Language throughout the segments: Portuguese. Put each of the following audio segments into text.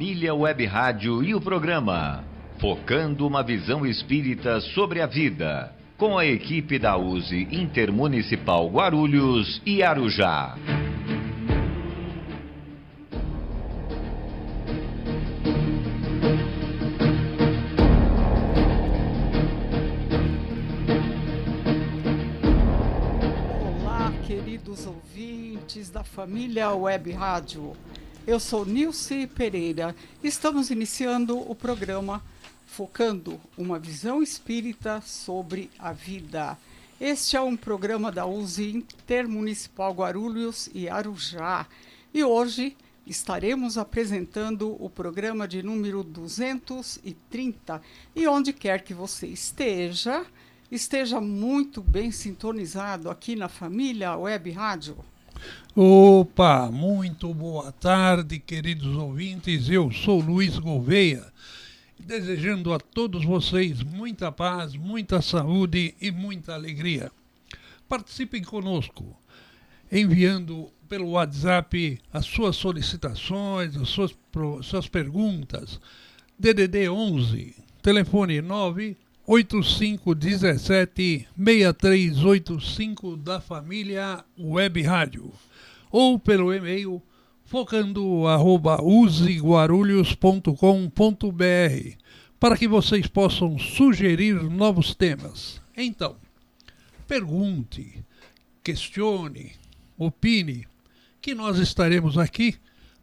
Família Web Rádio e o programa Focando uma Visão Espírita sobre a Vida, com a equipe da USE Intermunicipal Guarulhos e Arujá. Olá, queridos ouvintes da Família Web Rádio. Eu sou Nilce Pereira. Estamos iniciando o programa Focando uma Visão Espírita sobre a Vida. Este é um programa da USE Intermunicipal Guarulhos e Arujá. E hoje estaremos apresentando o programa de número 230. E onde quer que você esteja muito bem sintonizado aqui na Família Web Rádio. Opa, muito boa tarde, queridos ouvintes. Eu sou Luiz Gouveia, desejando a todos vocês muita paz, muita saúde e muita alegria. Participem conosco, enviando pelo WhatsApp as suas solicitações, as suas perguntas. DDD 11, telefone 98517-6385 da Família Web Rádio, ou pelo e-mail focando@useguarulhos.com.br, para que vocês possam sugerir novos temas. Então, pergunte, questione, opine, que nós estaremos aqui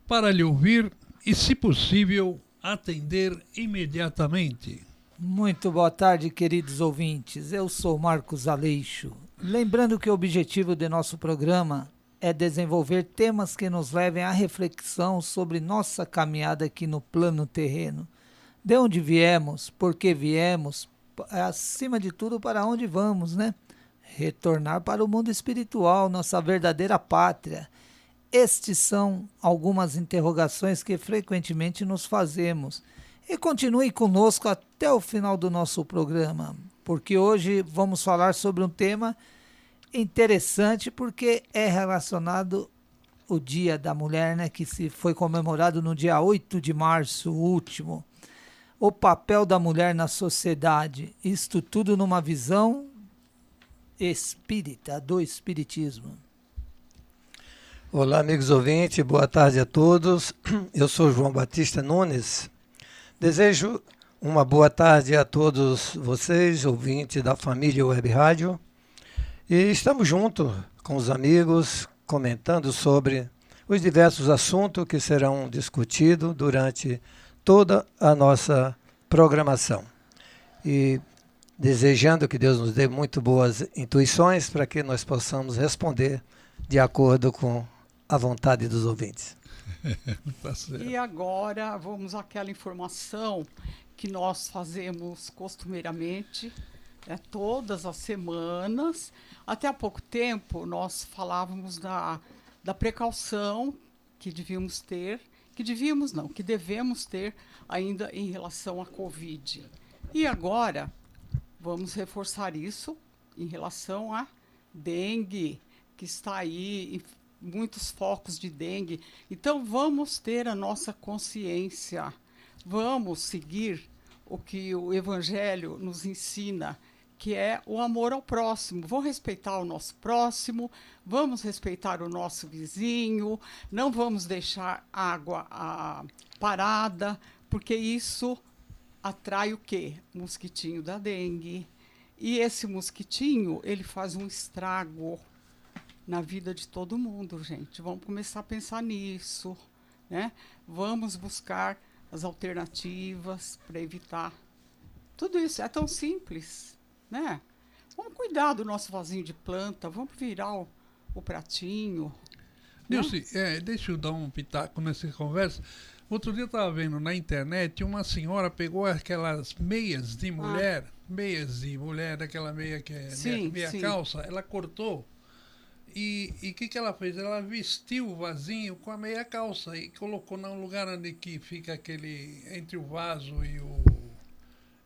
para lhe ouvir e, se possível, atender imediatamente. Muito boa tarde, queridos ouvintes. Eu sou Marcos Aleixo. Lembrando que o objetivo de nosso programa é desenvolver temas que nos levem à reflexão sobre nossa caminhada aqui no plano terreno. De onde viemos, por que viemos, acima de tudo, para onde vamos, né? Retornar para o mundo espiritual, nossa verdadeira pátria. Estes são algumas interrogações que frequentemente nos fazemos. E continue conosco até o final do nosso programa, porque hoje vamos falar sobre um tema interessante, porque é relacionado ao Dia da Mulher, né, que foi comemorado no dia 8 de março último. O papel da mulher na sociedade, isto tudo numa visão espírita, do espiritismo. Olá, amigos ouvintes, boa tarde a todos. Eu sou João Batista Nunes. Desejo uma boa tarde a todos vocês, ouvintes da Família Web Rádio. E estamos juntos com os amigos, comentando sobre os diversos assuntos que serão discutidos durante toda a nossa programação. E desejando que Deus nos dê muito boas intuições para que nós possamos responder de acordo com a vontade dos ouvintes. Tá certo. E agora vamos àquela informação que nós fazemos costumeiramente, todas as semanas. Até há pouco tempo nós falávamos da precaução que devemos ter, que devemos ter ainda em relação à Covid. E agora vamos reforçar isso em relação à dengue, que está aí, muitos focos de dengue. Então vamos ter a nossa consciência, vamos seguir o que o Evangelho nos ensina, que é o amor ao próximo. Vamos respeitar o nosso próximo, vamos respeitar o nosso vizinho, não vamos deixar água parada, porque isso atrai o quê? Mosquitinho da dengue. E esse mosquitinho, ele faz um estrago na vida de todo mundo, gente. Vamos começar a pensar nisso, né? Vamos buscar as alternativas para evitar tudo isso. É tão simples, né? Vamos cuidar do nosso vasinho de planta, vamos virar o pratinho. Nilce, deixa eu dar um pitaco nessa conversa. Outro dia eu estava vendo na internet, uma senhora pegou aquelas meias de mulher, aquela meia que é meia calça, ela cortou. E o que ela fez? Ela vestiu o vasinho com a meia calça e colocou num lugar onde que fica aquele, entre o vaso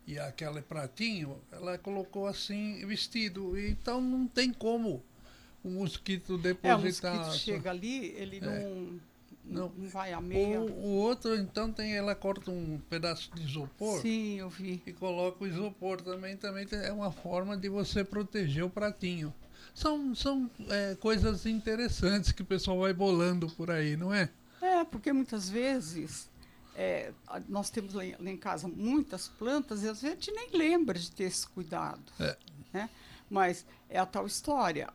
e aquele pratinho, ela colocou assim, vestido. Então não tem como o mosquito depositar. O mosquito chega ali, ele não vai a meia. O outro, então, ela corta um pedaço de isopor. Sim, eu vi. E coloca o isopor também é uma forma de você proteger o pratinho. São coisas interessantes que o pessoal vai bolando por aí, não é? Porque muitas vezes nós temos lá em casa muitas plantas e às vezes a gente nem lembra de ter esse cuidado. Né? Mas é a tal história.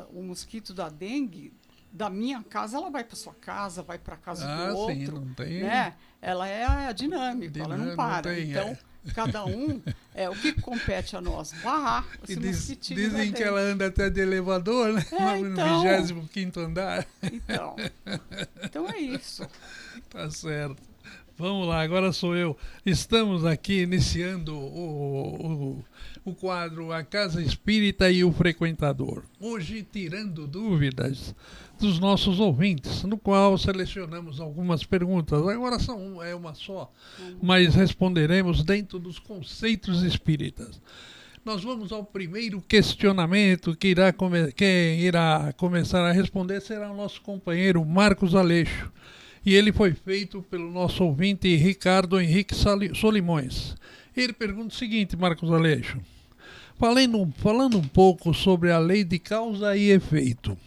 O mosquito da dengue, da minha casa, ela vai para sua casa, vai para a casa do outro. Sim, não tem... Né? Ela é dinâmica, ela não para. Então, cada um, o que compete a nós? Barrar esse mosquitinho. Dizem que ela anda até de elevador, né? Então, no 25º andar. Então é isso. Tá certo. Vamos lá, agora sou eu. Estamos aqui iniciando o quadro A Casa Espírita e o Frequentador. Hoje, tirando dúvidas dos nossos ouvintes, no qual selecionamos algumas perguntas. Agora é uma só, mas responderemos dentro dos conceitos espíritas. Nós vamos ao primeiro questionamento que quem irá começar a responder será o nosso companheiro Marcos Aleixo. E ele foi feito pelo nosso ouvinte Ricardo Henrique Solimões. Ele pergunta o seguinte, Marcos Aleixo. Falando um pouco sobre a lei de causa e efeito.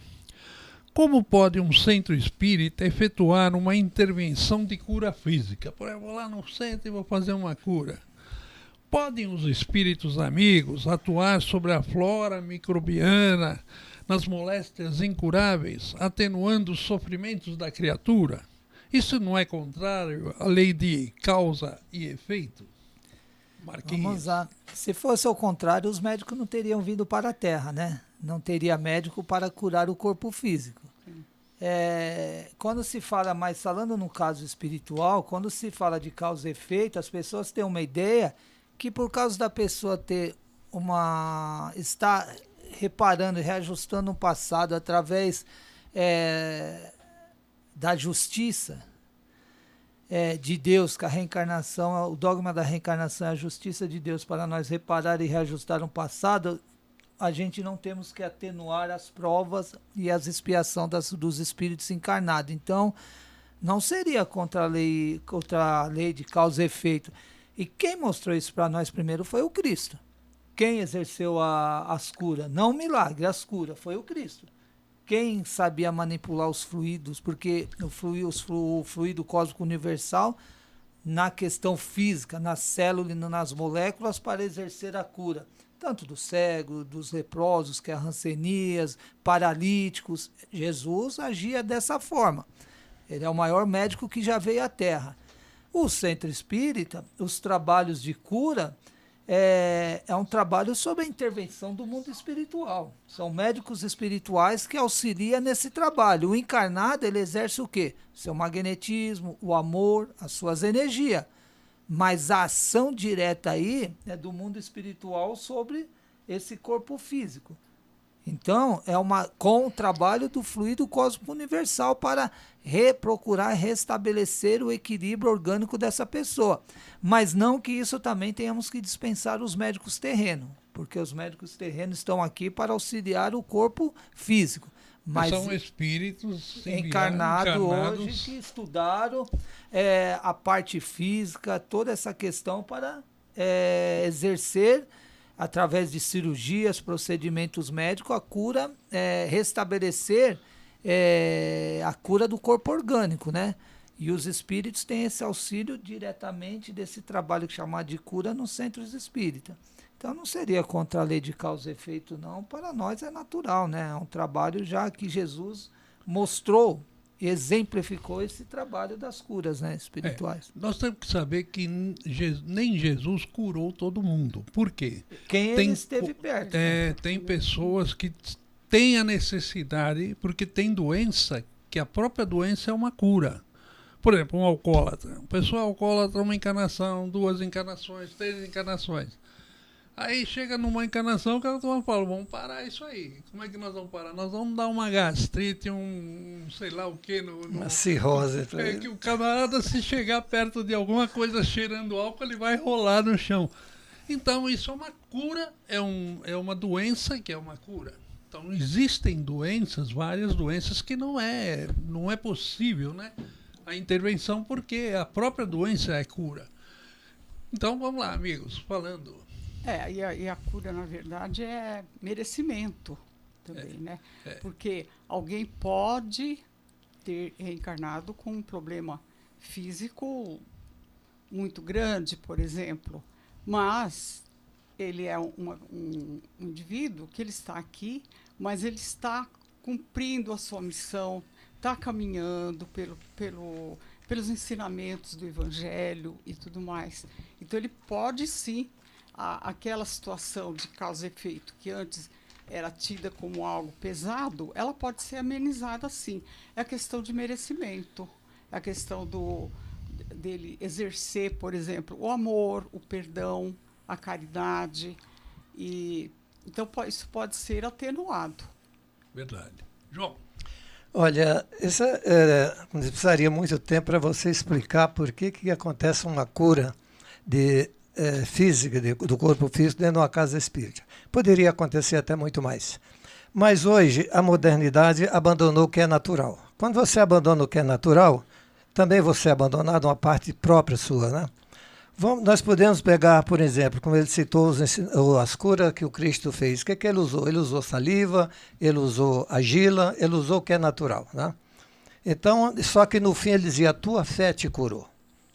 Como pode um centro espírita efetuar uma intervenção de cura física? Por exemplo, vou lá no centro e vou fazer uma cura. Podem os espíritos amigos atuar sobre a flora microbiana nas moléstias incuráveis, atenuando os sofrimentos da criatura? Isso não é contrário à lei de causa e efeito? Marquinhos. Vamos lá. Se fosse ao contrário, os médicos não teriam vindo para a Terra, né? Não teria médico para curar o corpo físico. Quando se fala, mas falando no caso espiritual, quando se fala de causa e efeito, as pessoas têm uma ideia que por causa da pessoa estar reparando e reajustando o passado através da justiça de Deus, que a reencarnação, o dogma da reencarnação é a justiça de Deus para nós reparar e reajustar um passado, a gente não temos que atenuar as provas e as expiações dos espíritos encarnados. Então, não seria contra a lei de causa e efeito. E quem mostrou isso para nós primeiro foi o Cristo. Quem exerceu as curas, não o milagre, as curas, foi o Cristo. Quem sabia manipular os fluidos, porque o fluido cósmico universal, na questão física, na célula e nas moléculas, para exercer a cura, tanto do cego, dos leprosos, que é a rancenias, paralíticos. Jesus agia dessa forma. Ele é o maior médico que já veio à Terra. O centro espírita, os trabalhos de cura, é um trabalho sobre a intervenção do mundo espiritual. São médicos espirituais que auxiliam nesse trabalho. O encarnado, ele exerce o quê? Seu magnetismo, o amor, as suas energias. Mas a ação direta aí é do mundo espiritual sobre esse corpo físico. Então, com o trabalho do fluido cósmico universal para procurar restabelecer o equilíbrio orgânico dessa pessoa. Mas não que isso também tenhamos que dispensar os médicos terrenos, porque os médicos terrenos estão aqui para auxiliar o corpo físico. Mas são espíritos encarnados hoje que estudaram a parte física, toda essa questão para exercer, através de cirurgias, procedimentos médicos, a cura, restabelecer a cura do corpo orgânico, né? E os espíritos têm esse auxílio diretamente desse trabalho chamado de cura nos centros espíritas. Então não seria contra a lei de causa e efeito, não. Para nós é natural, né? É um trabalho já que Jesus mostrou, exemplificou esse trabalho das curas, né, espirituais. Nós temos que saber que nem Jesus curou todo mundo. Por quê? Ele esteve perto. Tem pessoas que têm a necessidade, porque tem doença, que a própria doença é uma cura. Por exemplo, um alcoólatra. Uma pessoa alcoólatra, uma encarnação, 2 encarnações, 3 encarnações. Aí chega numa encarnação, o cara fala, vamos parar isso aí. Como é que nós vamos parar? Nós vamos dar uma gastrite, sei lá o quê. Uma cirrose. Que o camarada, se chegar perto de alguma coisa cheirando álcool, ele vai rolar no chão. Então, isso é uma cura, é uma doença que é uma cura. Então, existem doenças, várias doenças, que não é possível, né, a intervenção, porque a própria doença é cura. Então, vamos lá, amigos, falando. E a cura, na verdade, é merecimento também, né? Porque alguém pode ter reencarnado com um problema físico muito grande, por exemplo, mas ele é um indivíduo que ele está aqui, mas ele está cumprindo a sua missão, está caminhando pelos ensinamentos do Evangelho e tudo mais. Então, ele pode, sim, aquela situação de causa e efeito que antes era tida como algo pesado, ela pode ser amenizada, sim. É a questão de merecimento, é a questão dele exercer, por exemplo, o amor, o perdão, a caridade. Então, isso pode ser atenuado. Verdade. João. Olha, precisaria muito tempo para você explicar por que acontece uma cura física, do corpo físico, dentro de uma casa espírita. Poderia acontecer até muito mais. Mas hoje a modernidade abandonou o que é natural. Quando você abandona o que é natural, também você é abandonado uma parte própria sua, né? Nós podemos pegar, por exemplo, como ele citou as curas que o Cristo fez. O que ele usou? Ele usou saliva, ele usou argila, ele usou o que é natural, né? Então, só que no fim ele dizia, a tua fé te curou.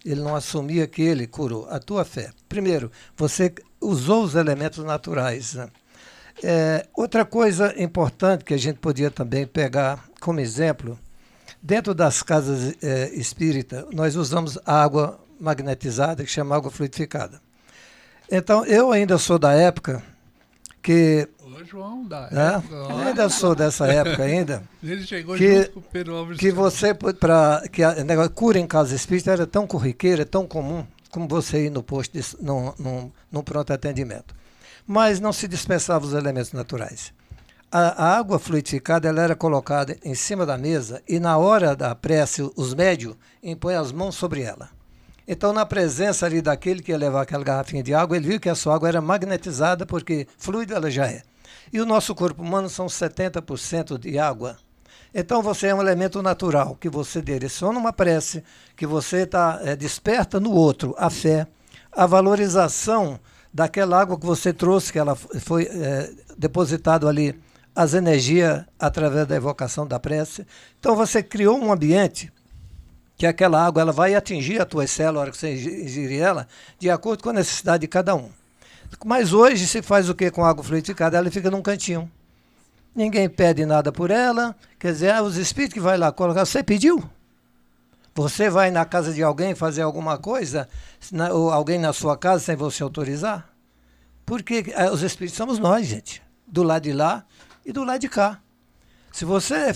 Ele não assumia que ele curou, a tua fé. Primeiro, você usou os elementos naturais, né? Outra coisa importante que a gente podia também pegar como exemplo, dentro das casas espíritas, nós usamos água magnetizada, que chama água fluidificada. Então, eu ainda sou da época que... Ô, João, da época... Eu ainda sou dessa época ainda. Ele chegou junto com o Pedro Alves. Que a negócio, cura em casa espírita era tão corriqueira, tão comum, como você ir no posto, num pronto atendimento. Mas não se dispensava os elementos naturais. A água fluidificada ela era colocada em cima da mesa e na hora da prece, os médios impõem as mãos sobre ela. Então, na presença ali daquele que ia levar aquela garrafinha de água, ele viu que a sua água era magnetizada, porque fluido ela já é. E o nosso corpo humano são 70% de água. Então, você é um elemento natural, que você direciona uma prece, que você desperta no outro a fé, a valorização daquela água que você trouxe, que ela foi depositado ali, as energias através da evocação da prece. Então, você criou um ambiente que aquela água ela vai atingir a tua célula, na hora que você ingerir ela, de acordo com a necessidade de cada um. Mas hoje se faz o que com água fluidificada? Ela fica num cantinho. Ninguém pede nada por ela, quer dizer, os espíritos que vai lá colocar, você pediu? Você vai na casa de alguém fazer alguma coisa, ou alguém na sua casa sem você autorizar? Porque os espíritos somos nós, gente, do lado de lá e do lado de cá. Se você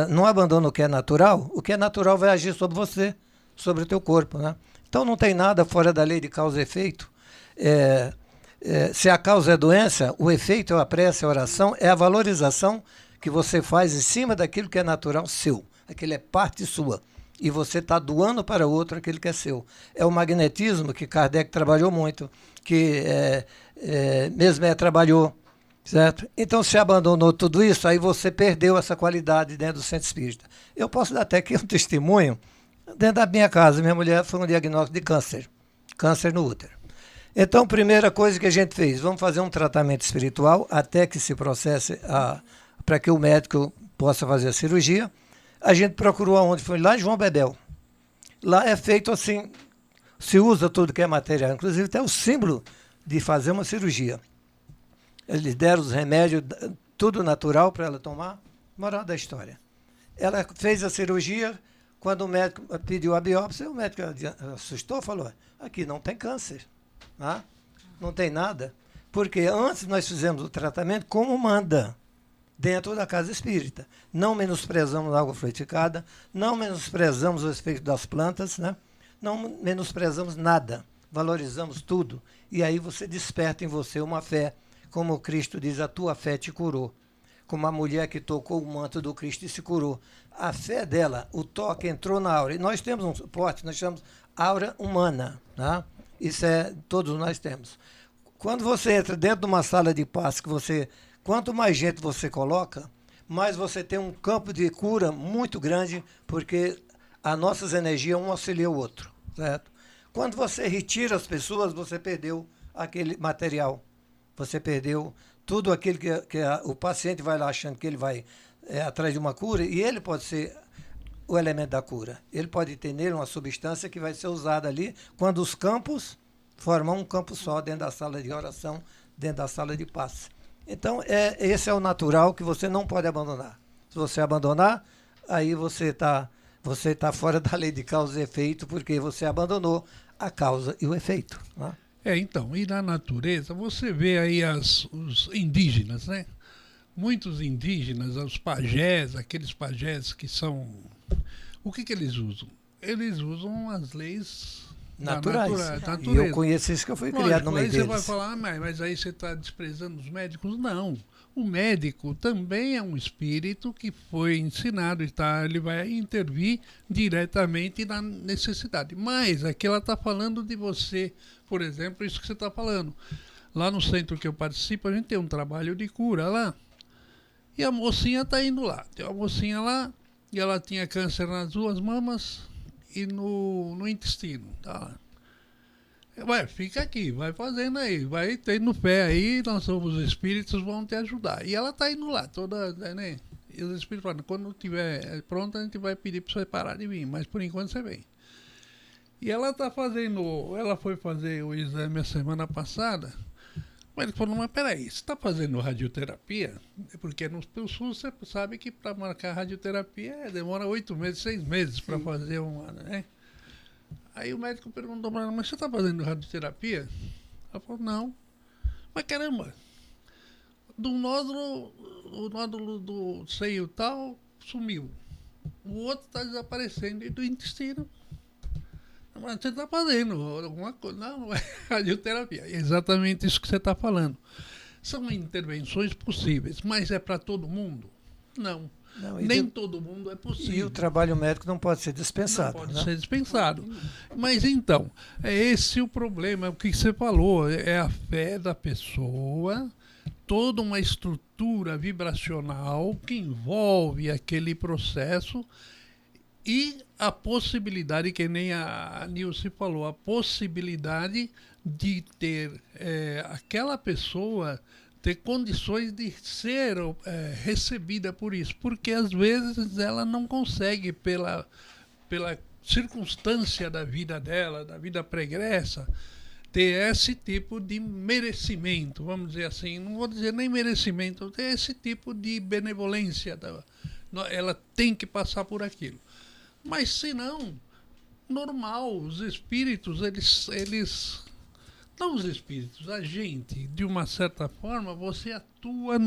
não abandona o que é natural vai agir sobre você, sobre o teu corpo, né? Então não tem nada fora da lei de causa e efeito. Se a causa é doença, o efeito é a prece, a oração, é a valorização que você faz em cima daquilo que é natural seu. Aquilo é parte sua. E você está doando para outro aquilo que é seu. É o magnetismo que Kardec trabalhou muito, que Mesmer trabalhou. Certo? Então, se abandonou tudo isso, aí você perdeu essa qualidade dentro do centro espírita. Eu posso dar até aqui um testemunho. Dentro da minha casa, minha mulher foi um diagnóstico de câncer no útero. Então, primeira coisa que a gente fez, vamos fazer um tratamento espiritual até que se processe, para que o médico possa fazer a cirurgia. A gente procurou aonde? Foi lá em João Bebel. Lá é feito assim, se usa tudo que é material, inclusive até o símbolo de fazer uma cirurgia. Eles deram os remédios, tudo natural para ela tomar. Moral da história. Ela fez a cirurgia, quando o médico pediu a biópsia, o médico assustou, falou, aqui não tem câncer, tá? Não tem nada. Porque antes nós fizemos o tratamento como manda, dentro da casa espírita. Não menosprezamos a água fluidificada, não menosprezamos o efeito das plantas, né? Não menosprezamos nada, valorizamos tudo. E aí você desperta em você uma fé, como Cristo diz, a tua fé te curou. Como a mulher que tocou o manto do Cristo e se curou. A fé dela, o toque entrou na aura. E nós temos um suporte, nós chamamos aura humana. Tá? Isso todos nós temos. Quando você entra dentro de uma sala de passe, que você Quanto mais gente você coloca, mais você tem um campo de cura muito grande, porque as nossas energias um auxilia o outro, certo? Quando você retira as pessoas, você perdeu aquele material. Você perdeu tudo aquilo que o paciente vai lá achando que ele vai atrás de uma cura, e ele pode ser o elemento da cura. Ele pode ter nele uma substância que vai ser usada ali, quando os campos formam um campo só dentro da sala de oração, dentro da sala de passe. Então, esse é o natural que você não pode abandonar. Se você abandonar, aí você tá fora da lei de causa e efeito, porque você abandonou a causa e o efeito, né? Então, e na natureza, você vê aí os indígenas, né? Muitos indígenas, os pajés, aqueles pajés que são... O que eles usam? Eles usam as leis naturais. Da natureza. E eu conheço isso, que eu fui criado no meio aí deles. Você vai falar, mas aí você está desprezando os médicos? Não. O médico também é um espírito que foi ensinado, ele vai intervir diretamente na necessidade. Mas aqui ela está falando de você, por exemplo, isso que você está falando. Lá no centro que eu participo, a gente tem um trabalho de cura lá. E a mocinha está indo lá. Tem uma mocinha lá, e ela tinha câncer nas duas mamas e no intestino. Tá? Vai, fica aqui, vai fazendo aí, vai tendo fé aí, nós somos os espíritos, vão te ajudar. E ela está indo lá, toda, né? E os espíritos falam, quando estiver pronto, a gente vai pedir para você parar de vir, mas por enquanto você vem. E ela foi fazer o exame a semana passada, mas ele falou, mas peraí, você está fazendo radioterapia? Porque no SUS você sabe que para marcar radioterapia demora 8 meses, 6 meses para fazer uma, né? Aí o médico perguntou para ela, mas você está fazendo radioterapia? Ela falou, não. Mas caramba, o nódulo do seio tal sumiu. O outro está desaparecendo e do intestino. Mas você está fazendo alguma coisa. Não, é radioterapia. É exatamente isso que você está falando. São intervenções possíveis, mas é para todo mundo? Não. Nem todo mundo é possível. E o trabalho médico não pode ser dispensado. Não pode ser dispensado. Mas então, é esse o problema, é o que você falou, é a fé da pessoa, toda uma estrutura vibracional que envolve aquele processo e a possibilidade, que nem a Nilce falou, a possibilidade de ter aquela pessoa ter condições de ser recebida por isso, porque às vezes ela não consegue, pela circunstância da vida dela, da vida pregressa, ter esse tipo de merecimento, vamos dizer assim, não vou dizer nem merecimento, ter esse tipo de benevolência, ela tem que passar por aquilo. Mas se não, normal, os espíritos, eles não os espíritos, a gente, de uma certa forma, você atua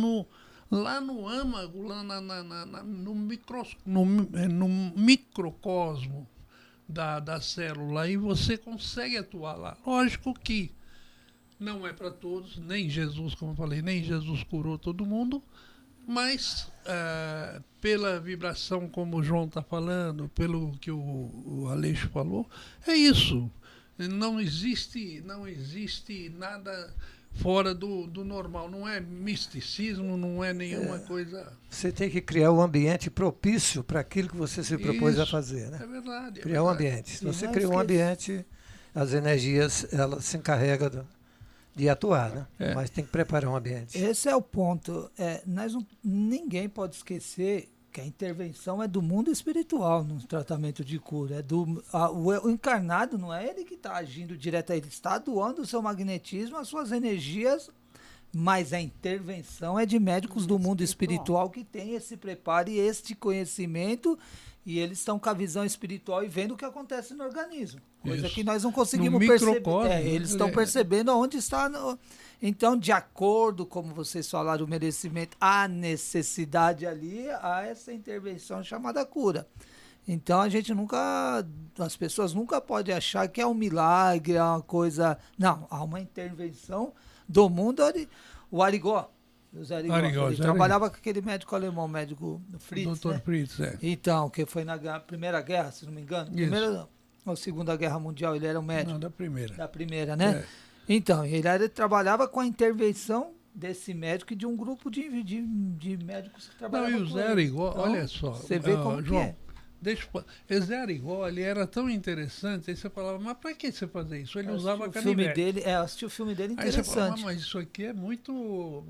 lá no âmago, lá no microcosmo da célula, e você consegue atuar lá. Lógico que não é para todos, nem Jesus, como eu falei, nem Jesus curou todo mundo, mas pela vibração, como o João está falando, pelo que o Aleixo falou, é isso. Não existe nada fora do normal. Não é misticismo, não é nenhuma coisa... Você tem que criar um ambiente propício para aquilo que você se propôs a fazer, né? É verdade. Criar um ambiente. Se você cria um ambiente, as energias elas se encarregam de atuar, né? Mas tem que preparar um ambiente. Esse é o ponto. Ninguém pode esquecer que a intervenção é do mundo espiritual no tratamento de cura. O encarnado não é ele que está agindo direto, ele está doando o seu magnetismo, as suas energias, mas a intervenção é de médicos do mundo espiritual que tem esse preparo e este conhecimento, e eles estão com a visão espiritual e vendo o que acontece no organismo. Coisa que nós não conseguimos perceber. Eles estão percebendo onde está... Então, de acordo, como vocês falaram, o merecimento, a necessidade ali, há essa intervenção chamada cura. Então, as pessoas nunca podem achar que é um milagre, é uma coisa... Não, há uma intervenção do mundo. O Arigó, ele trabalhava com aquele médico alemão, o médico Fritz, Dr. Fritz, Então, que foi na Primeira Guerra, se não me engano. Primeira ou Segunda Guerra Mundial, ele era um médico. Não, da primeira. Da primeira, né? Então, ele trabalhava com a intervenção desse médico e de um grupo de médicos que trabalhavam Não, e o com Zé ele. Arigó, Então, olha só. Você vê como João, que é. o Zé Arigó, ele era tão interessante, aí você falava, mas para que você fazer isso? Ele usava O filme canivete. dele, assisti o filme dele Aí você fala, interessante. mas isso aqui é muito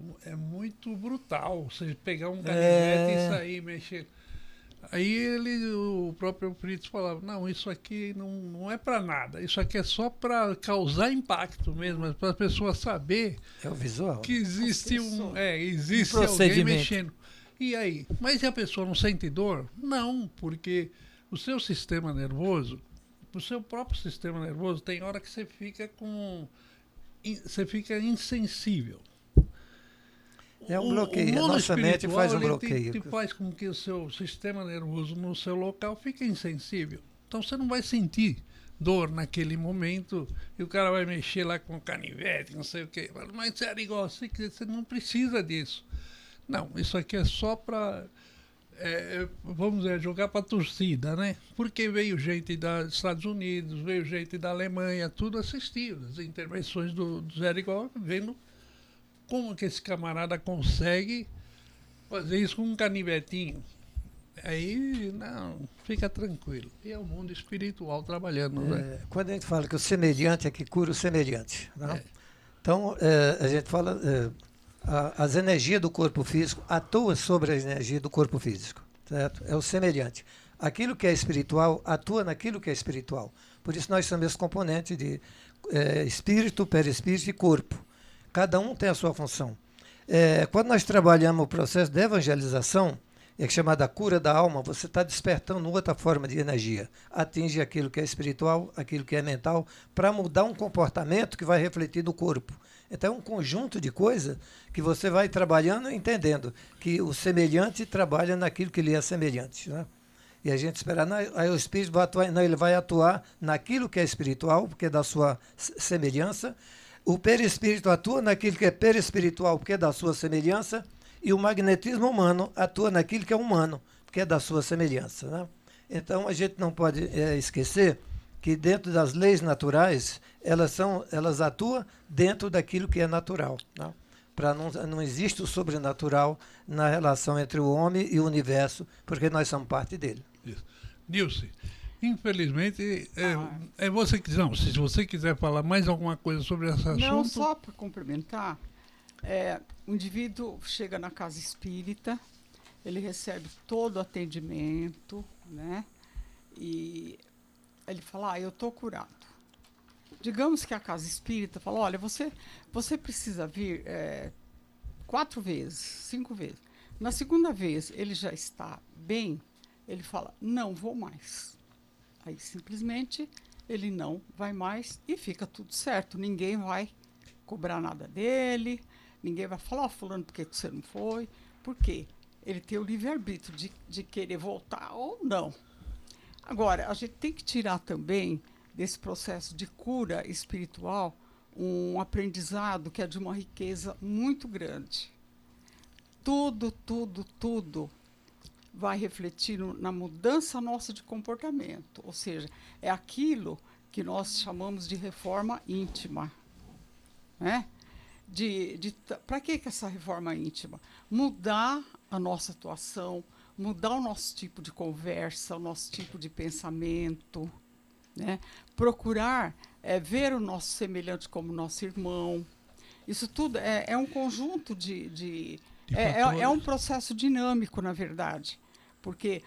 brutal. Você pegar um canivete e sair mexer. Aí o próprio Fritz falava, não, isso aqui não é para nada. Isso aqui é só para causar impacto mesmo, para as pessoas saber É o visual. que existe existe Um alguém procedimento. mexendo. E aí? Mas e a pessoa não sente dor? Não, porque o seu sistema nervoso, o seu próprio sistema nervoso, tem hora que você fica insensível. É um bloqueio. A mundo nossa mente espiritual, faz um ele bloqueio. faz com que o seu sistema nervoso no seu local fique insensível. Então você não vai sentir dor naquele momento e o cara vai mexer lá com canivete, não sei o quê. Mas sério, igual assim, você não precisa disso. Não, isso aqui é só para, vamos dizer, jogar para a torcida, né? Porque veio gente dos Estados Unidos, veio gente da Alemanha, tudo assistiu as intervenções do Zé Igual, vendo como que esse camarada consegue fazer isso com um canivetinho. Aí, não, fica tranquilo. E é o mundo espiritual trabalhando, né? Quando a gente fala que o semelhante é que cura o semelhante. Né? É. Então, a gente fala, as energias do corpo físico atuam sobre a energia do corpo físico. Certo? É o semelhante. Aquilo que é espiritual atua naquilo que é espiritual. Por isso nós somos esse componente de espírito, perispírito e corpo. Cada um tem a sua função. Quando nós trabalhamos o processo de evangelização, é chamada cura da alma, você está despertando outra forma de energia. Atinge aquilo que é espiritual, aquilo que é mental, para mudar um comportamento que vai refletir no corpo. Então é um conjunto de coisas que você vai trabalhando, entendendo que o semelhante trabalha naquilo que lhe é semelhante. Né? E a gente espera, aí o espírito vai atuar, ele vai atuar naquilo que é espiritual, porque é da sua semelhança. O perispírito atua naquilo que é perispiritual, porque é da sua semelhança, e o magnetismo humano atua naquilo que é humano, porque é da sua semelhança. Né? Então a gente não pode esquecer que dentro das leis naturais, elas atuam dentro daquilo que é natural. Né? Não existe o sobrenatural na relação entre o homem e o universo, porque nós somos parte dele. Isso. Nilce, infelizmente, você que não, se você quiser falar mais alguma coisa sobre esse assunto... Não, só para complementar, o indivíduo chega na casa espírita, ele recebe todo o atendimento, né? E ele fala, eu estou curado. Digamos que a casa espírita fala, olha, você precisa vir 4 vezes, 5 vezes. Na segunda vez, ele já está bem, ele fala, não vou mais. Aí, simplesmente, ele não vai mais e fica tudo certo. Ninguém vai cobrar nada dele, ninguém vai falar, fulano, por que você não foi? Por quê? Ele tem o livre-arbítrio de querer voltar ou não. Agora, a gente tem que tirar também desse processo de cura espiritual um aprendizado que é de uma riqueza muito grande. Tudo vai refletir na mudança nossa de comportamento. Ou seja, é aquilo que nós chamamos de reforma íntima. Né? Para que essa reforma íntima? Mudar a nossa atuação, mudar o nosso tipo de conversa, o nosso tipo de pensamento, né? Procurar ver o nosso semelhante como nosso irmão. Isso tudo é um conjunto é um processo dinâmico, na verdade, porque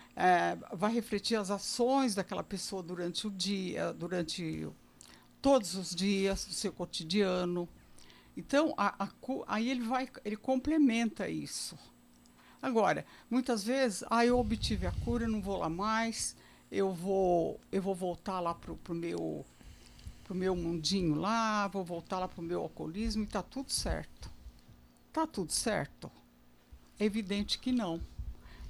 vai refletir as ações daquela pessoa durante o dia, durante todos os dias do seu cotidiano. Então, aí ele complementa isso. Agora, muitas vezes, eu obtive a cura, não vou lá mais, eu vou voltar lá pro meu mundinho lá, vou voltar lá pro meu alcoolismo e está tudo certo. Está tudo certo? É evidente que não.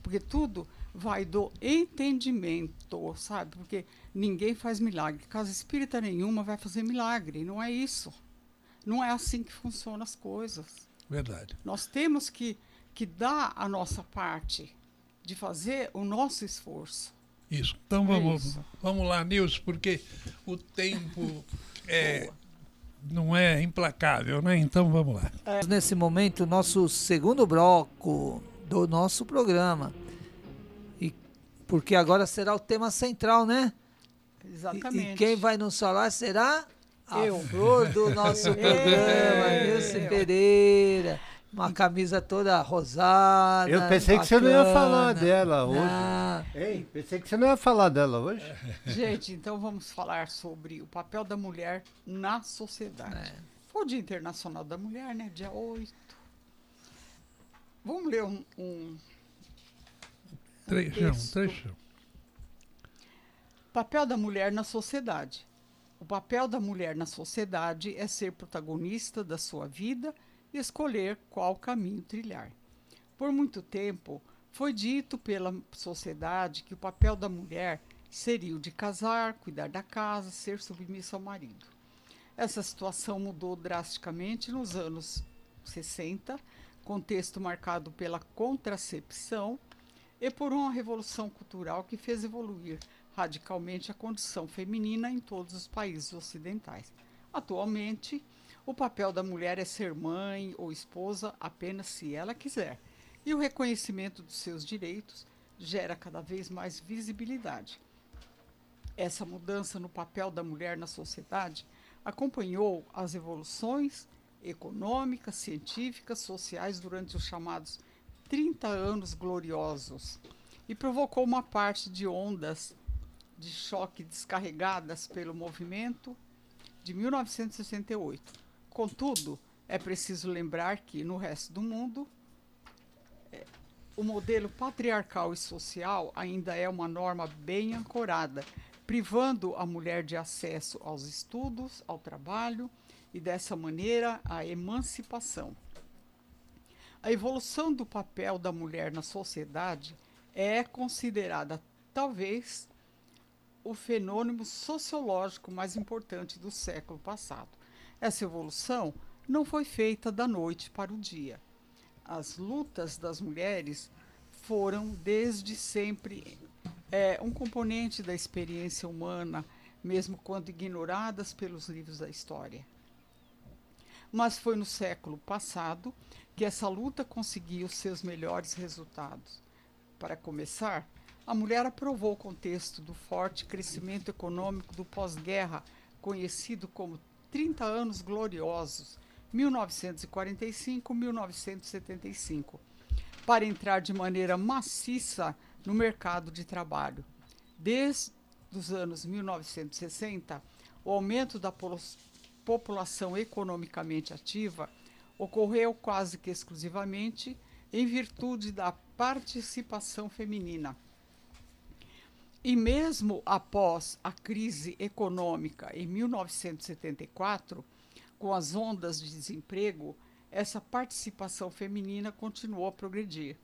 Porque tudo vai do entendimento, sabe? Porque ninguém faz milagre. Casa espírita nenhuma vai fazer milagre, não é isso. Não é assim que funcionam as coisas. Verdade. Nós temos que dar a nossa parte, de fazer o nosso esforço. Isso. Então vamos lá, Nilson, porque o tempo não é implacável, né? Então vamos lá. Nesse momento, nosso segundo bloco do nosso programa. E porque agora será o tema central, né? Exatamente. E quem vai nos falar será a Eu. flor do nosso programa, Nilce Pereira. Uma camisa toda rosada. Eu pensei que você não ia falar bacana. dela hoje. Ah, Ei, pensei que você não ia falar dela hoje. Gente, então vamos falar sobre o papel da mulher na sociedade. Foi o Dia Internacional da Mulher, né? Dia 8. Vamos ler um texto. Trechão. Papel da mulher na sociedade. O papel da mulher na sociedade é ser protagonista da sua vida e escolher qual caminho trilhar. Por muito tempo, foi dito pela sociedade que o papel da mulher seria o de casar, cuidar da casa, ser submissa ao marido. Essa situação mudou drasticamente nos anos 60, contexto marcado pela contracepção e por uma revolução cultural que fez evoluir radicalmente a condição feminina em todos os países ocidentais. Atualmente, o papel da mulher é ser mãe ou esposa apenas se ela quiser, e o reconhecimento dos seus direitos gera cada vez mais visibilidade. Essa mudança no papel da mulher na sociedade acompanhou as evoluções econômicas, científicas, sociais durante os chamados 30 anos gloriosos e provocou uma parte de ondas de choque descarregadas pelo movimento de 1968. Contudo, é preciso lembrar que, no resto do mundo, o modelo patriarcal e social ainda é uma norma bem ancorada, privando a mulher de acesso aos estudos, ao trabalho e, dessa maneira, à emancipação. A evolução do papel da mulher na sociedade é considerada, talvez, o fenômeno sociológico mais importante do século passado. Essa evolução não foi feita da noite para o dia. As lutas das mulheres foram, desde sempre, um componente da experiência humana, mesmo quando ignoradas pelos livros da história. Mas foi no século passado que essa luta conseguiu seus melhores resultados. Para começar, a mulher aprovou o contexto do forte crescimento econômico do pós-guerra, conhecido como 30 anos gloriosos, 1945-1975, para entrar de maneira maciça no mercado de trabalho. Desde os anos 1960, o aumento da população economicamente ativa ocorreu quase que exclusivamente em virtude da participação feminina. E mesmo após a crise econômica em 1974, com as ondas de desemprego, essa participação feminina continuou a progredir.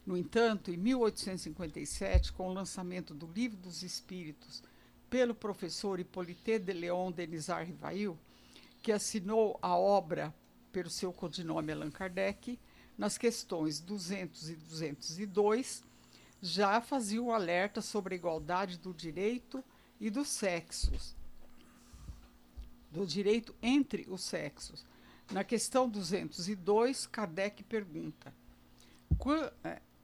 No entanto, em 1857, com o lançamento do Livro dos Espíritos pelo professor Hippolyte de Leon Denisard Rivail, que assinou a obra pelo seu codinome Allan Kardec, nas questões 200 e 202, já fazia o alerta sobre a igualdade do direito e dos sexos, do direito entre os sexos. Na questão 202, Kardec pergunta: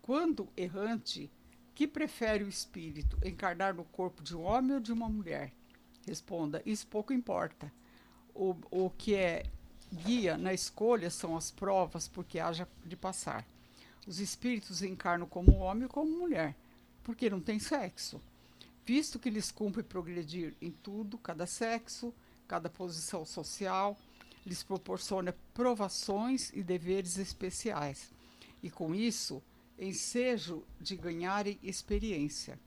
quando errante, que prefere o espírito, encarnar no corpo de um homem ou de uma mulher? Responda: isso pouco importa. O que é guia na escolha são as provas por que haja de passar. Os espíritos encarnam como homem ou como mulher, porque não tem sexo, visto que lhes cumpre progredir em tudo, cada sexo, cada posição social, lhes proporciona provações e deveres especiais, e com isso, ensejo de ganharem experiência.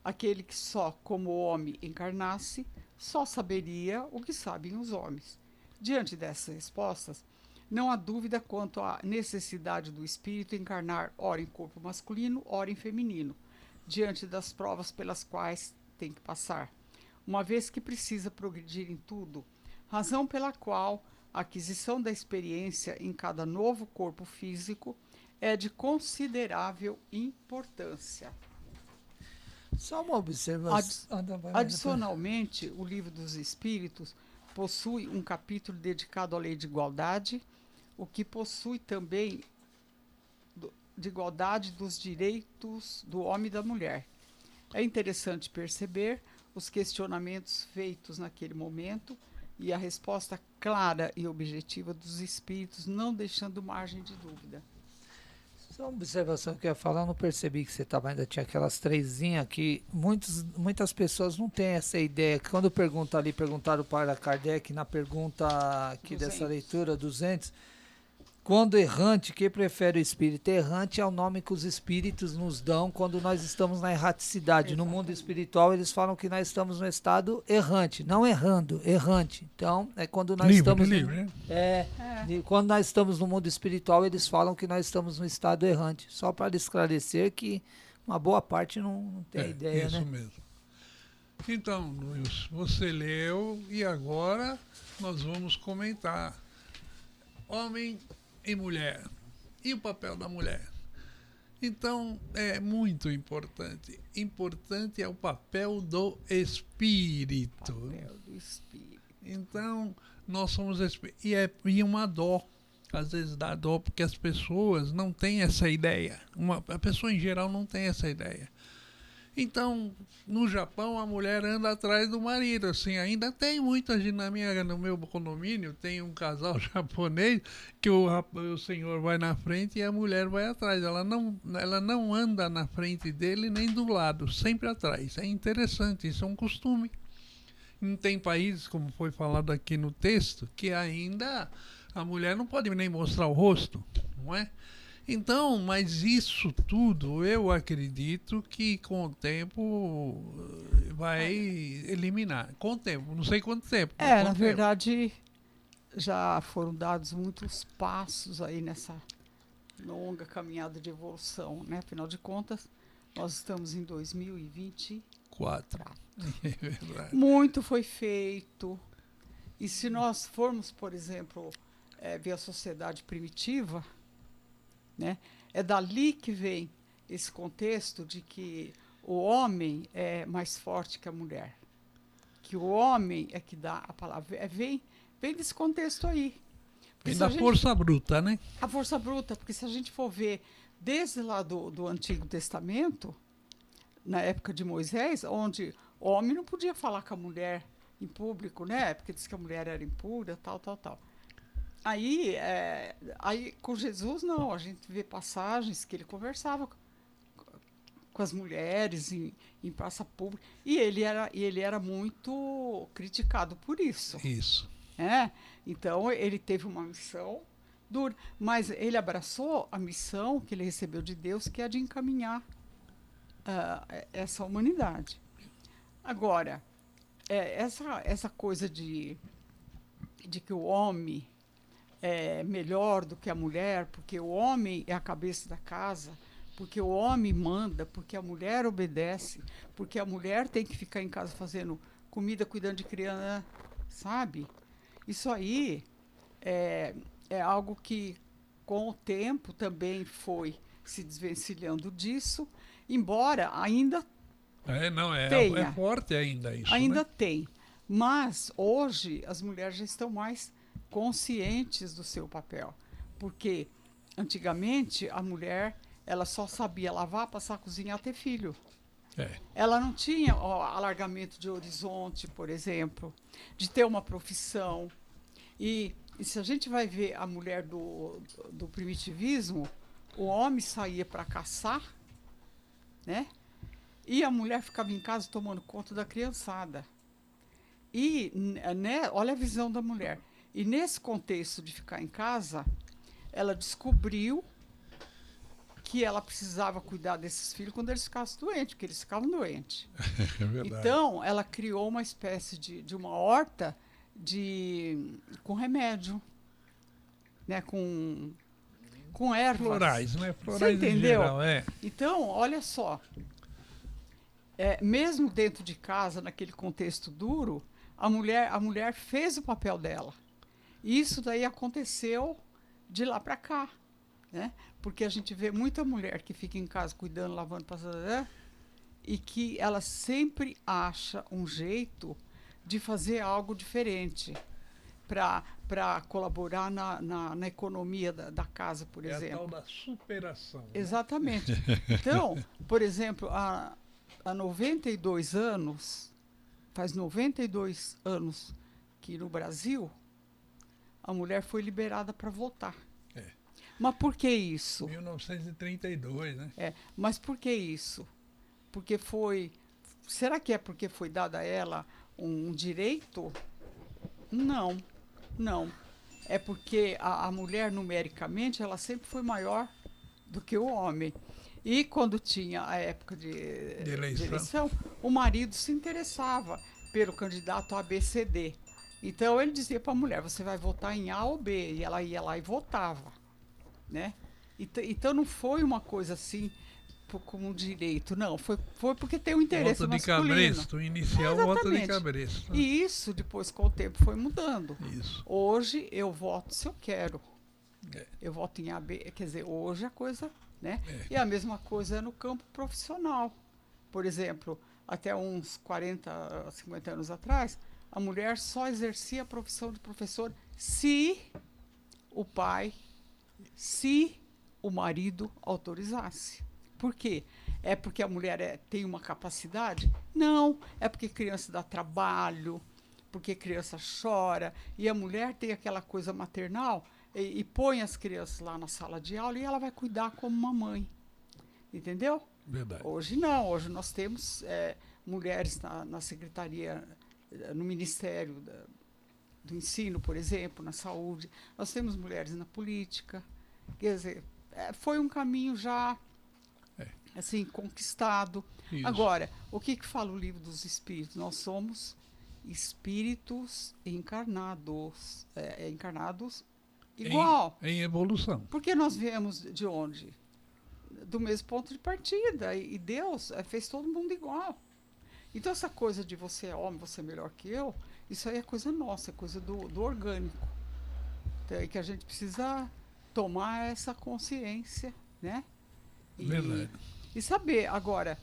Aquele que só como homem encarnasse, só saberia o que sabem os homens. Diante dessas respostas, não há dúvida quanto à necessidade do espírito encarnar ora em corpo masculino, ora em feminino, diante das provas pelas quais tem que passar, uma vez que precisa progredir em tudo, razão pela qual a aquisição da experiência em cada novo corpo físico é de considerável importância. só uma observação. Adicionalmente, o Livro dos Espíritos possui um capítulo dedicado à lei de igualdade, o que possui também de igualdade dos direitos do homem e da mulher. É interessante perceber os questionamentos feitos naquele momento e a resposta clara e objetiva dos espíritos, não deixando margem de dúvida. Só uma observação que eu ia falar, eu não percebi que você ainda tinha aquelas trezinhas que muitas pessoas não têm essa ideia. Que quando perguntaram para Kardec na pergunta aqui 200. dessa leitura 200, quando errante, quem prefere o espírito? Errante é o nome que os espíritos nos dão quando nós estamos na erraticidade. No mundo espiritual eles falam que nós estamos no estado errante, não errando, errante. Então, é quando nós estamos né? quando nós estamos no mundo espiritual, eles falam que nós estamos no estado errante. Só para esclarecer que uma boa parte não tem ideia, isso né? mesmo. Então, Luiz, você leu e agora nós vamos comentar. Homem e mulher. E o papel da mulher? Então, é muito importante. Importante é o papel do espírito. Papel do espírito. Então, nós somos espíritos. E uma dó. Às vezes dá dó porque as pessoas não têm essa ideia. A pessoa em geral não tem essa ideia. Então, no Japão, a mulher anda atrás do marido, assim, ainda tem muita gente no meu condomínio, tem um casal japonês que o senhor vai na frente e a mulher vai atrás, ela não anda na frente dele nem do lado, sempre atrás. É interessante, isso é um costume. Não tem países, como foi falado aqui no texto, que ainda a mulher não pode nem mostrar o rosto, não é? Então, mas isso tudo eu acredito que com o tempo vai eliminar. Com o tempo, não sei quanto tempo. Na verdade, já foram dados muitos passos aí nessa longa caminhada de evolução, né? Afinal de contas, nós estamos em 2024. É verdade. Muito foi feito. E se nós formos, por exemplo, ver a sociedade primitiva, né? É dali que vem esse contexto de que o homem é mais forte que a mulher. Que o homem é que dá a palavra. Vem desse contexto aí. Vem da força bruta, né? A força bruta, porque se a gente for ver desde lá do Antigo Testamento, na época de Moisés, onde o homem não podia falar com a mulher em público, né? Porque diz que a mulher era impura, tal. Aí com Jesus, não, a gente vê passagens que ele conversava com as mulheres em praça pública, e ele era muito criticado por isso. Isso. Então, ele teve uma missão dura, mas ele abraçou a missão que ele recebeu de Deus, que é de encaminhar essa humanidade. Agora, essa coisa de que o homem é melhor do que a mulher, porque o homem é a cabeça da casa, porque o homem manda, porque a mulher obedece, porque a mulher tem que ficar em casa fazendo comida, cuidando de criança, sabe? Isso aí é algo que, com o tempo, também foi se desvencilhando disso, embora ainda tenha. É forte ainda isso. Ainda né? tem. Mas, hoje, as mulheres já estão mais conscientes do seu papel, porque antigamente a mulher ela só sabia lavar, passar, cozinhar, ter filho. Ela não tinha alargamento de horizonte, por exemplo, de ter uma profissão. E se a gente vai ver a mulher do primitivismo, o homem saía para caçar, né? E a mulher ficava em casa tomando conta da criançada. E, né, olha a visão da mulher. E nesse contexto de ficar em casa, ela descobriu que ela precisava cuidar desses filhos quando eles ficassem doentes, porque eles ficavam doentes. É verdade. Então, ela criou uma espécie de uma horta com remédio, né, com ervas. Florais, né? Florais Você entendeu? Em geral, Então, olha só. Mesmo dentro de casa, naquele contexto duro, a mulher fez o papel dela. E isso daí aconteceu de lá para cá, né? Porque a gente vê muita mulher que fica em casa cuidando, lavando, passando, e que ela sempre acha um jeito de fazer algo diferente para colaborar na economia da casa, por É a exemplo. tal da superação. Né? Exatamente. Então, por exemplo, há 92 anos, faz 92 anos que no Brasil a mulher foi liberada para votar. É. Mas por que isso? 1932, né? Mas por que isso? Porque foi... Será que é porque foi dado a ela um direito? Não, não. É porque a mulher, numericamente, ela sempre foi maior do que o homem. E quando tinha a época de eleição, o marido se interessava pelo candidato ABCD. Então ele dizia para a mulher, você vai votar em A ou B, e ela ia lá e votava, né? Então não foi uma coisa assim como um direito, não, foi porque tem um interesse voto de masculino. cabresto, inicial voto de cabresto. E isso depois com o tempo foi mudando. Isso. Hoje eu voto se eu quero. É. Eu voto em AB, quer dizer, hoje a coisa, né? É. E a mesma coisa é no campo profissional. Por exemplo, até uns 40, 50 anos atrás, a mulher só exercia a profissão de professor se o pai, se o marido autorizasse. Por quê? É porque a mulher tem uma capacidade? Não, é porque criança dá trabalho, porque criança chora, e a mulher tem aquela coisa maternal e põe as crianças lá na sala de aula e ela vai cuidar como uma mãe. Entendeu? Verdade. Hoje não, hoje nós temos mulheres na secretaria, no Ministério do Ensino, por exemplo, na saúde, nós temos mulheres na política. Quer dizer, foi um caminho já assim, conquistado. Isso. Agora, o que fala o Livro dos Espíritos? Nós somos espíritos encarnados, encarnados igual. Em evolução. Porque nós viemos de onde? Do mesmo ponto de partida. E Deus fez todo mundo igual. Então, essa coisa de você é homem, você é melhor que eu, isso aí é coisa nossa, é coisa do orgânico. Então, é que a gente precisa tomar essa consciência, né? Verdade. E saber, agora,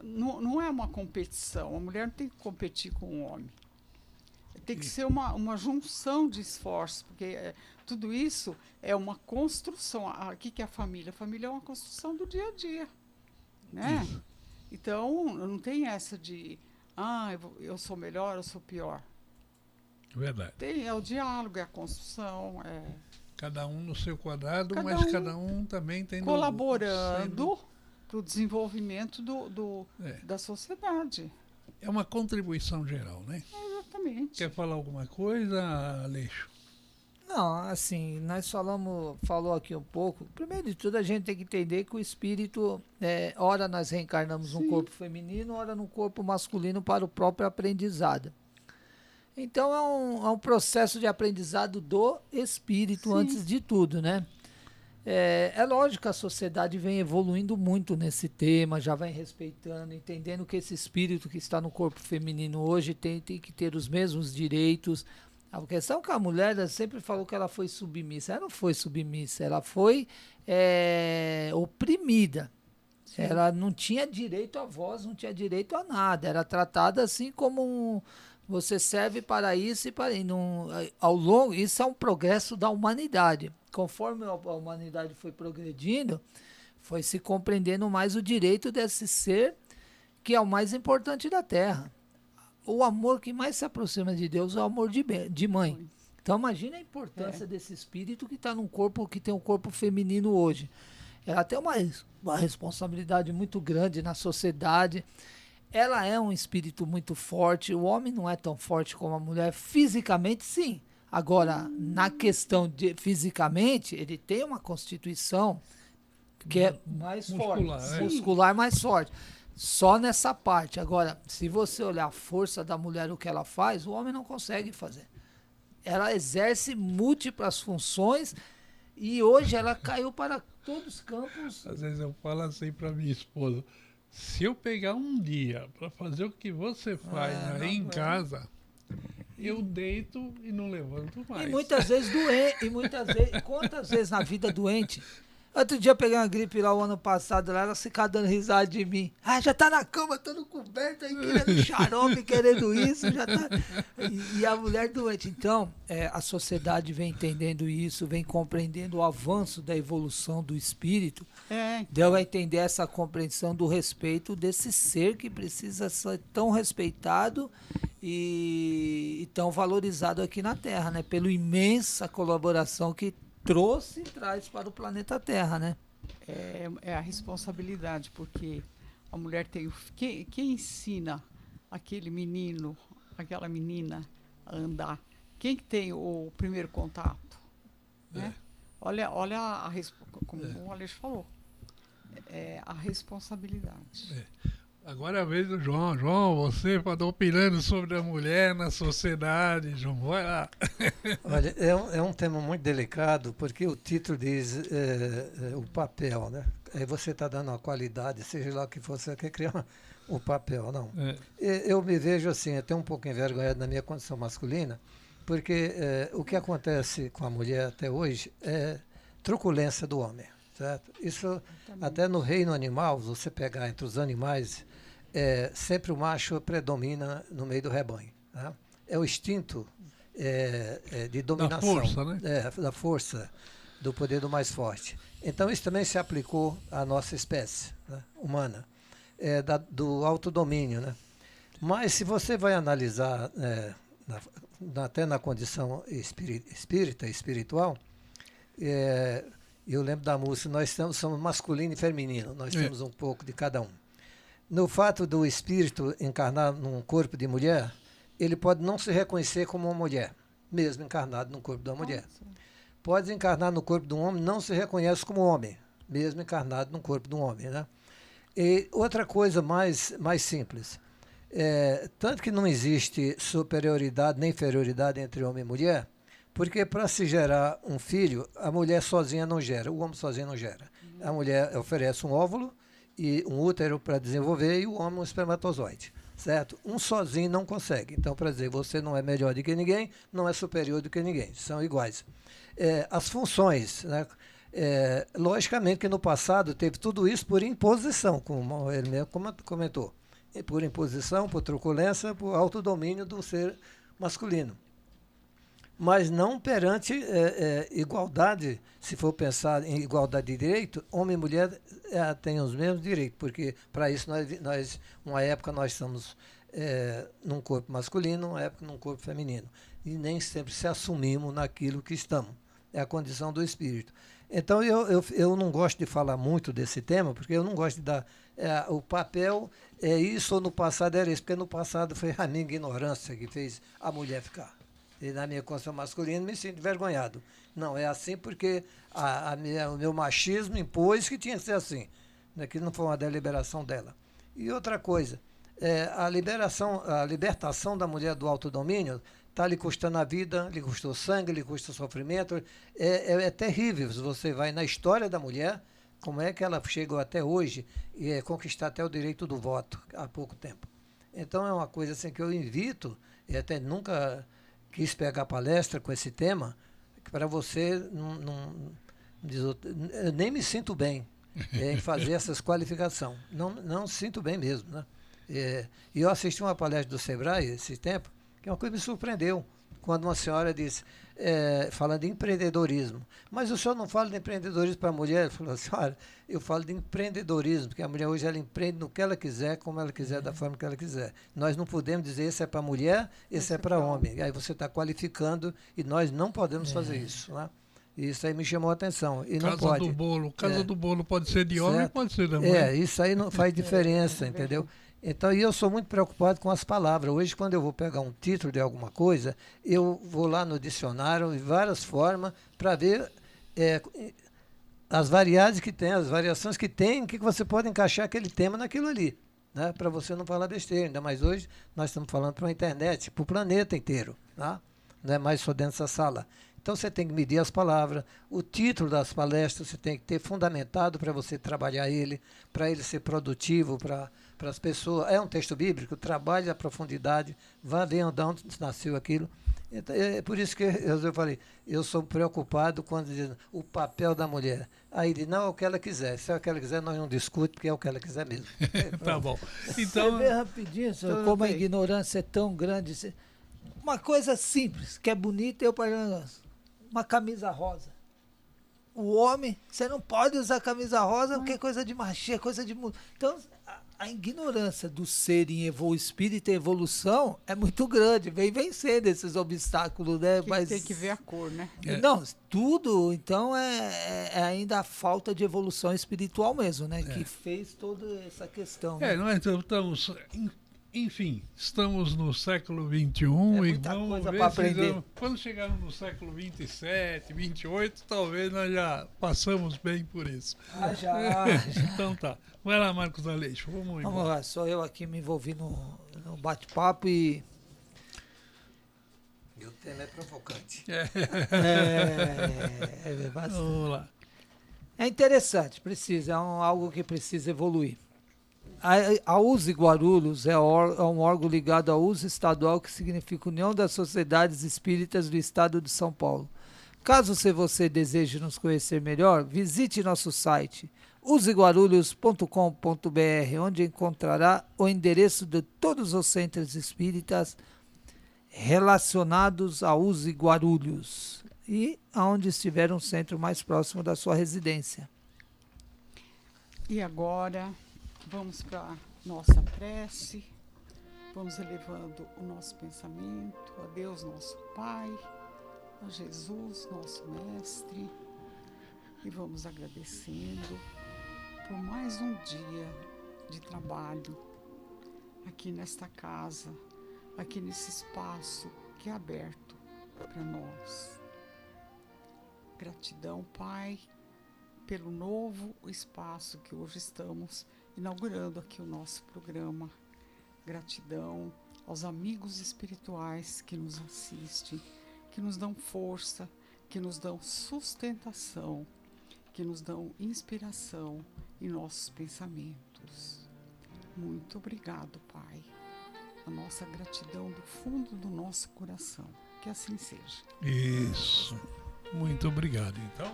não é uma competição, a mulher não tem que competir com o homem. Tem que ser uma junção de esforços, porque tudo isso é uma construção. O que é a família? A família é uma construção do dia a dia, né? Isso. Então, não tem essa de, eu sou melhor, eu sou pior. Verdade. É o diálogo, é a construção, Cada um no seu quadrado, Cada mas um cada um também tem colaborando para o desenvolvimento da sociedade. É uma contribuição geral, né? Exatamente. Quer falar alguma coisa, Aleixo? Não, assim, nós falou aqui um pouco. Primeiro de tudo, a gente tem que entender que o espírito, ora nós reencarnamos num corpo feminino, ora num corpo masculino para o próprio aprendizado. Então é um processo de aprendizado do espírito antes de tudo, né? É lógico que a sociedade vem evoluindo muito nesse tema, já vem respeitando, entendendo que esse espírito que está no corpo feminino hoje tem que ter os mesmos direitos. A questão é que a mulher sempre falou que ela foi submissa. Ela não foi submissa, ela foi oprimida. Sim. Ela não tinha direito à voz, não tinha direito a nada. Era tratada assim como você serve para isso e para ao longo. Isso é um progresso da humanidade. Conforme a humanidade foi progredindo, foi se compreendendo mais o direito desse ser que é o mais importante da Terra. O amor que mais se aproxima de Deus é o amor de mãe. Então imagina a importância desse espírito que está num corpo, que tem um corpo feminino hoje. Ela tem uma responsabilidade muito grande na sociedade. Ela é um espírito muito forte. O homem não é tão forte como a mulher. Fisicamente, sim. Agora, na questão de fisicamente, ele tem uma constituição que é mais muscular, forte. Muscular mais forte. Só nessa parte. Agora, se você olhar a força da mulher, o que ela faz, o homem não consegue fazer. Ela exerce múltiplas funções e hoje ela caiu para todos os campos. Às vezes eu falo assim para minha esposa, se eu pegar um dia para fazer o que você faz aí em casa, eu deito e não levanto mais. E muitas vezes doente. E quantas vezes na vida doente Outro dia eu peguei uma gripe lá o ano passado, lá, ela fica dando risada de mim. Ah, já tá na cama, todo coberto aí, querendo xarope, querendo isso, já tá. E a mulher doente. Então, a sociedade vem entendendo isso, vem compreendendo o avanço da evolução do espírito. Deu a entender essa compreensão do respeito desse ser que precisa ser tão respeitado e tão valorizado aqui na Terra, né? Pela imensa colaboração que trouxe e traz para o planeta Terra, né? É a responsabilidade, porque a mulher tem quem ensina aquele menino, aquela menina a andar? Quem que tem o primeiro contato? Né? Olha como o Alex falou. A responsabilidade. Agora é a vez do João. João, você está opinando sobre a mulher na sociedade. João, vai lá. Olha, é um tema muito delicado, porque o título diz o papel, né? Aí você está dando uma qualidade, seja lá o que for, você quer criar o papel, não. Eu me vejo assim, até um pouco envergonhado na minha condição masculina, porque o que acontece com a mulher até hoje é truculência do homem, certo? Isso, até no reino animal, você pegar entre os animais, sempre o macho predomina no meio do rebanho. Tá? É o instinto de dominação. Da força, né? Da força, do poder do mais forte. Então isso também se aplicou à nossa espécie, né, humana, do autodomínio. Né? Mas se você vai analisar, até na condição espírita, espiritual, eu lembro da música, nós somos masculino e feminino, nós temos um pouco de cada um. No fato do espírito encarnar num corpo de mulher, ele pode não se reconhecer como uma mulher, mesmo encarnado no corpo de uma mulher. Pode encarnar no corpo de um homem, não se reconhece como homem, mesmo encarnado no corpo de um homem. Né? E outra coisa mais simples, tanto que não existe superioridade nem inferioridade entre homem e mulher, porque para se gerar um filho, a mulher sozinha não gera, o homem sozinho não gera. A mulher oferece um óvulo e um útero para desenvolver e o homem um espermatozoide, certo? Um sozinho não consegue. Então, para dizer, você não é melhor do que ninguém, não é superior do que ninguém, são iguais. As funções, né? Logicamente que no passado teve tudo isso por imposição, como ele mesmo comentou, por imposição, por truculência, por autodomínio do ser masculino. Mas não perante igualdade, se for pensar em igualdade de direito, homem e mulher têm os mesmos direitos, porque para isso uma época nós estamos num corpo masculino, uma época num corpo feminino, e nem sempre se assumimos naquilo que estamos, é a condição do espírito. Então eu não gosto de falar muito desse tema, porque eu não gosto de dar o papel, isso ou no passado era isso, porque no passado foi a minha ignorância que fez a mulher ficar. E na minha condição masculina me sinto envergonhado. Não, é assim porque o meu machismo impôs que tinha que ser assim. Que não foi uma deliberação dela. E outra coisa, a libertação da mulher do autodomínio está lhe custando a vida, lhe custou sangue, lhe custa sofrimento. É terrível. Se você vai na história da mulher, como é que ela chegou até hoje e conquistar até o direito do voto há pouco tempo. Então é uma coisa assim que eu invito, e até nunca quis pegar palestra com esse tema, que para você eu nem me sinto bem em fazer essas qualificações. Não sinto bem mesmo. Né? E eu assisti uma palestra do Sebrae esse tempo, que é uma coisa que me surpreendeu, quando uma senhora disse, falando de empreendedorismo, mas o senhor não fala de empreendedorismo para a mulher? Ele falou, senhora, eu falo de empreendedorismo, porque a mulher hoje ela empreende no que ela quiser, como ela quiser, da forma que ela quiser. Nós não podemos dizer esse é para mulher, esse é para homem. E aí você está qualificando e nós não podemos fazer isso. Né? Isso aí me chamou a atenção. E não pode. Casa do bolo pode ser de homem, pode ser da mulher. Isso aí não faz diferença, entendeu? Então, eu sou muito preocupado com as palavras. Hoje, quando eu vou pegar um título de alguma coisa, eu vou lá no dicionário, de várias formas, para ver as variedades que tem, as variações que tem, que você pode encaixar aquele tema naquilo ali, né? Para você não falar besteira. Ainda mais hoje, nós estamos falando para a internet, para o planeta inteiro, tá? Não é mais só dentro dessa sala. Então, você tem que medir as palavras. O título das palestras você tem que ter fundamentado para você trabalhar ele, para ele ser produtivo, para as pessoas. É um texto bíblico, trabalhe a profundidade, vá ver onde nasceu aquilo. Então, é por isso que eu falei, eu sou preocupado quando dizem o papel da mulher. Aí ele, não, é o que ela quiser. Se é o que ela quiser, nós não discutimos, porque é o que ela quiser mesmo. Tá bom. Você Então, vê rapidinho, senhor, Tudo como a bem. ignorância é tão grande. Uma coisa simples, que é bonita, uma camisa rosa. O homem, você não pode usar camisa rosa porque é coisa de machia, coisa de... Então, a ignorância do ser em espírito e evolução é muito grande. Vem vencendo esses obstáculos, né? Que tem que ver a cor, né? Não, tudo, então, é ainda a falta de evolução espiritual mesmo, né? Que fez toda essa questão. Né? nós estamos, enfim, estamos no século XXI e muita vamos coisa ver pra se aprender. quando chegarmos no século XXVII, XXVIII, talvez nós já passamos bem por isso. Já. Então tá. Vai lá, Marcos Aleixo, vamos Vamos embora. lá, só eu aqui me envolvi no bate-papo e... E o tema é provocante. Bastante. Vamos lá. É interessante, algo que precisa evoluir. A USE Guarulhos é um órgão ligado à USE estadual, que significa União das Sociedades Espíritas do Estado de São Paulo. Caso você deseje nos conhecer melhor, visite nosso site useguarulhos.com.br, onde encontrará o endereço de todos os centros espíritas relacionados à USE Guarulhos e aonde estiver um centro mais próximo da sua residência. E agora vamos para nossa prece, vamos elevando o nosso pensamento a Deus, nosso Pai, a Jesus, nosso Mestre, e vamos agradecendo por mais um dia de trabalho aqui nesta casa, aqui nesse espaço que é aberto para nós. Gratidão, Pai, pelo novo espaço que hoje estamos inaugurando aqui o nosso programa. Gratidão aos amigos espirituais que nos assistem, que nos dão força, que nos dão sustentação, que nos dão inspiração em nossos pensamentos. Muito obrigado, Pai. A nossa gratidão do fundo do nosso coração. Que assim seja. Isso. Muito obrigado, então.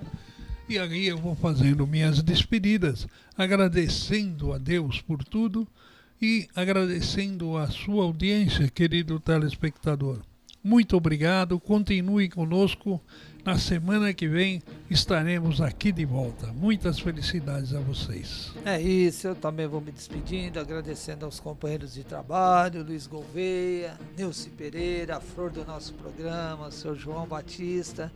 E aí eu vou fazendo minhas despedidas, agradecendo a Deus por tudo e agradecendo a sua audiência, querido telespectador. Muito obrigado, continue conosco. Na semana que vem estaremos aqui de volta. Muitas felicidades a vocês. É isso, eu também vou me despedindo, agradecendo aos companheiros de trabalho, Luiz Gouveia, Nilce Pereira, a flor do nosso programa, o seu João Batista,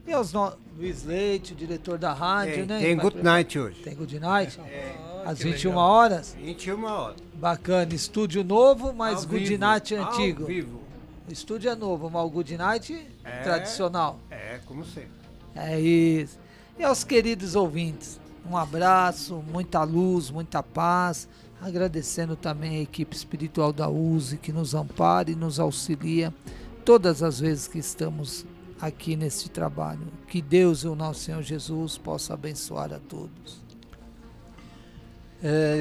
e aos Luiz Leite, o diretor da rádio, né? Tem Good Night hoje. Tem Good Night? Às que 21 legal. horas. 21 horas. Bacana, estúdio novo, mas Ao Good vivo, Night antigo. Ao vivo. O estúdio é novo, mas o Good Night tradicional. É, como sempre. É isso. E aos queridos ouvintes, um abraço, muita luz, muita paz. Agradecendo também a equipe espiritual da USE, que nos ampara e nos auxilia todas as vezes que estamos aqui neste trabalho. Que Deus e o nosso Senhor Jesus possam abençoar a todos.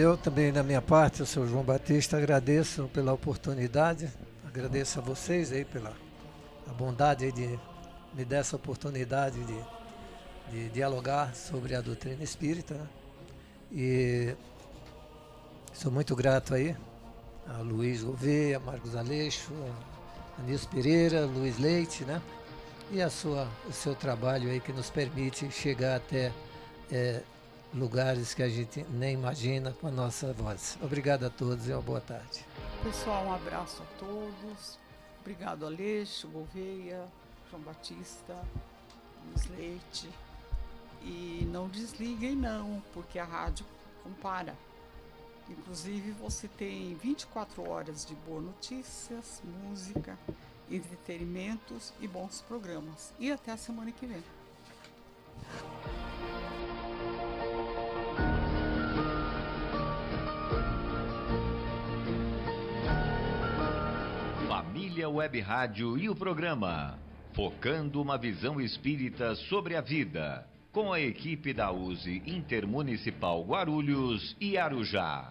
Eu também, da minha parte, eu sou João Batista, agradeço pela oportunidade, agradeço a vocês aí pela a bondade aí de me dar essa oportunidade de dialogar sobre a doutrina espírita, né? E sou muito grato aí a Luiz Gouveia, Marcos Aleixo, a Nilce Pereira, Luiz Leite, né? E o seu trabalho aí que nos permite chegar até lugares que a gente nem imagina com a nossa voz. Obrigado a todos e uma boa tarde. Pessoal, um abraço a todos. Obrigado, Aleixo, Gouveia, João Batista, Luiz Leite. E não desliguem não, porque a rádio não para. Inclusive, você tem 24 horas de boas notícias, música, entretenimentos e bons programas. E até a semana que vem. Família Web Rádio e o programa Focando uma Visão Espírita sobre a Vida, com a equipe da USE Intermunicipal Guarulhos e Arujá.